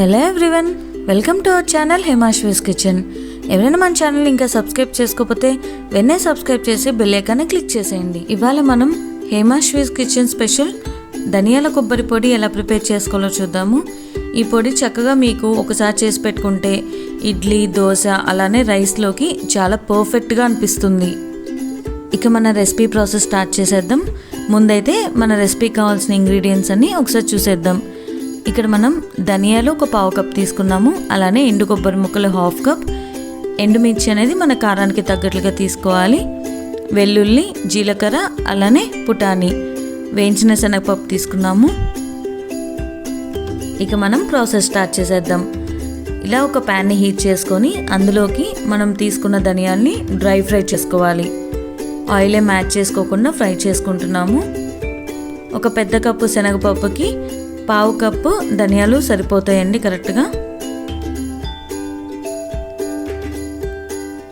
Hello everyone, welcome to our channel Hemashvi's kitchen. ఎవరైనా మన channel ఇంకా సబ్స్క్రైబ్ చేసుకోకపోతే వెంటనే సబ్స్క్రైబ్ చేసి బెల్ ఐకాన్ని క్లిక్ చేసేయండి. ఇవాళ మనం హేమాశ్వీస్ కిచెన్ స్పెషల్ ధనియాల కొబ్బరి పొడి ఎలా ప్రిపేర్ చేసుకోవాలో చూద్దాము. ఈ పొడి చక్కగా మీకు ఒకసారి చేసి పెట్టుకుంటే ఇడ్లీ, దోశ అలానే రైస్లోకి చాలా పర్ఫెక్ట్గా అనిపిస్తుంది. ఇక మన రెసిపీ ప్రాసెస్ స్టార్ట్ చేసేద్దాం. ముందైతే మన రెసిపీకి కావాల్సిన ఇంగ్రీడియంట్స్ అన్నీ ఒకసారి చూసేద్దాం. ఇక్కడ మనం ధనియాలు ఒక 1/2 కప్ తీసుకున్నాము. అలానే ఎండు కొబ్బరి ముక్కలు 1/2 కప్, ఎండుమిర్చి అనేది మన కారానికి తగ్గట్లుగా తీసుకోవాలి. వెల్లుల్లి, జీలకర్ర, అలానే పుటాని, వేయించిన శనగపప్పు తీసుకున్నాము. ఇక మనం ప్రాసెస్ స్టార్ట్ చేసేద్దాం. ఇలా ఒక ప్యాన్ని హీట్ చేసుకొని అందులోకి మనం తీసుకున్న ధనియాల్ని డ్రై ఫ్రై చేసుకోవాలి. ఆయిల్ ఏం యాడ్ చేసుకోకుండా ఫ్రై చేసుకుంటున్నాము. ఒక పెద్ద కప్పు శనగపప్పుకి 1/2 కప్పు ధనియాలు సరిపోతాయండి కరెక్ట్గా.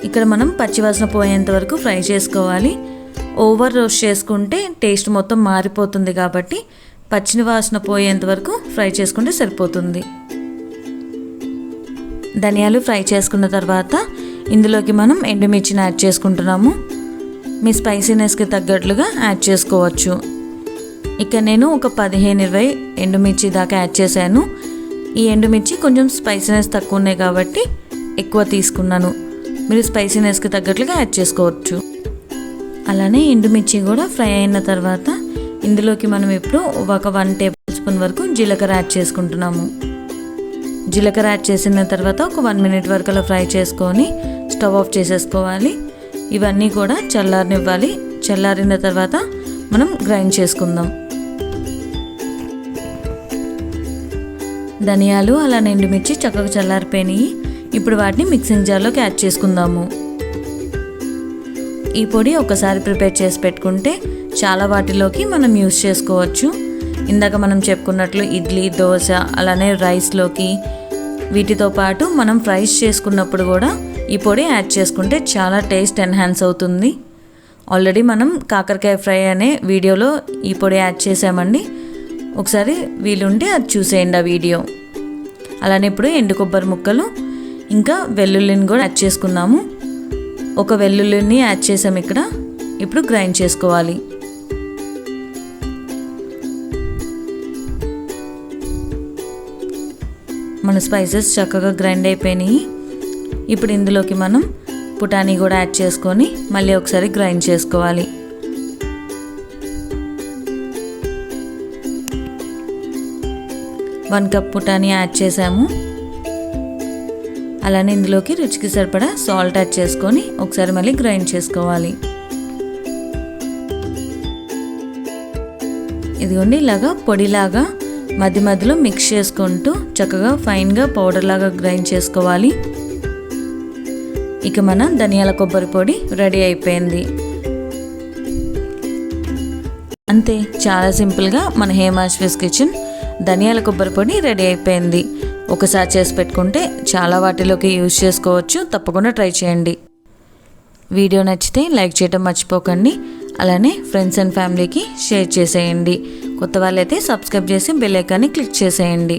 ఇక్కడ మనం పచ్చివాసన పోయేంత వరకు ఫ్రై చేసుకోవాలి. ఓవర్ రోస్ట్ చేసుకుంటే టేస్ట్ మొత్తం మారిపోతుంది కాబట్టి పచ్చివాసన పోయేంత వరకు ఫ్రై చేసుకుంటే సరిపోతుంది. ధనియాలు ఫ్రై చేసుకున్న తర్వాత ఇందులోకి మనం ఎండుమిర్చిని యాడ్ చేసుకుంటున్నాము. మీ స్పైసీనెస్కి తగ్గట్లుగా యాడ్ చేసుకోవచ్చు. ఇక నేను ఒక 15-20 ఎండుమిర్చి దాకా యాడ్ చేశాను. ఈ ఎండుమిర్చి కొంచెం స్పైసీనెస్ తక్కువ ఉన్నాయి కాబట్టి ఎక్కువ తీసుకున్నాను. మీరు స్పైసీనెస్కి తగ్గట్లుగా యాడ్ చేసుకోవచ్చు. అలానే ఎండుమిర్చి కూడా ఫ్రై అయిన తర్వాత ఇందులోకి మనం ఇప్పుడు ఒక 1 టేబుల్ స్పూన్ వరకు జీలకర్ర యాడ్ చేసుకుంటున్నాము. జీలకర్ర యాడ్ చేసిన తర్వాత ఒక 1 మినిట్ వరకు అలా ఫ్రై చేసుకొని స్టవ్ ఆఫ్ చేసేసుకోవాలి. ఇవన్నీ కూడా చల్లారనివ్వాలి. చల్లారిన తర్వాత మనం గ్రైండ్ చేసుకుందాం. ధనియాలు అలానే ఎండుమిర్చి చక్కగా చల్లారిపోయినాయి. ఇప్పుడు వాటిని మిక్సింగ్ జార్లోకి యాడ్ చేసుకుందాము. ఈ పొడి ఒకసారి ప్రిపేర్ చేసి పెట్టుకుంటే చాలా వాటిలోకి మనం యూస్ చేసుకోవచ్చు. ఇందాక మనం చెప్పుకున్నట్లు ఇడ్లీ, దోశ అలానే రైస్లోకి వీటితో పాటు మనం ఫ్రైస్ చేసుకున్నప్పుడు కూడా ఈ పొడి యాడ్ చేసుకుంటే చాలా టేస్ట్ ఎన్హాన్స్ అవుతుంది. ఆల్రెడీ మనం కాకరకాయ ఫ్రై అనే వీడియోలో ఈ పొడి యాడ్ చేసామండి. ఒకసారి వీలుంటే అది చూసేయండి ఆ వీడియో. అలానే ఇప్పుడు ఎండు కొబ్బరి ముక్కలు ఇంకా వెల్లుల్లిని కూడా యాడ్ చేసుకున్నాము. ఒక వెల్లుల్లిని యాడ్ చేసాము ఇక్కడ. ఇప్పుడు గ్రైండ్ చేసుకోవాలి. మన స్పైసెస్ చక్కగా గ్రైండ్ అయిపోయినాయి. ఇప్పుడు ఇందులోకి మనం పుటాని కూడా యాడ్ చేసుకొని మళ్ళీ ఒకసారి గ్రైండ్ చేసుకోవాలి. వన్ కప్ పుటాని యాడ్ చేసాము. అలానే ఇందులోకి రుచికి సరిపడా సాల్ట్ యాడ్ చేసుకొని ఒకసారి మళ్ళీ గ్రైండ్ చేసుకోవాలి. ఇదిగోండి ఇలాగా పొడిలాగా మధ్య మధ్యలో మిక్స్ చేసుకుంటూ చక్కగా ఫైన్గా పౌడర్ లాగా గ్రైండ్ చేసుకోవాలి. ఇక మన ధనియాల కొబ్బరి పొడి రెడీ అయిపోయింది. అంతే, చాలా సింపుల్గా మన హేమాశ్వీస్ కిచెన్ ధనియాల కొబ్బరి పొడి రెడీ అయిపోయింది. ఒకసారి చేసి పెట్టుకుంటే చాలా వాటిలోకి యూజ్ చేసుకోవచ్చు. తప్పకుండా ట్రై చేయండి. వీడియో నచ్చితే లైక్ చేయడం మర్చిపోకండి. అలానే ఫ్రెండ్స్ అండ్ ఫ్యామిలీకి షేర్ చేసేయండి. కొత్త వాళ్ళైతే సబ్స్క్రైబ్ చేసి బెల్ ఐకాన్ని క్లిక్ చేసేయండి.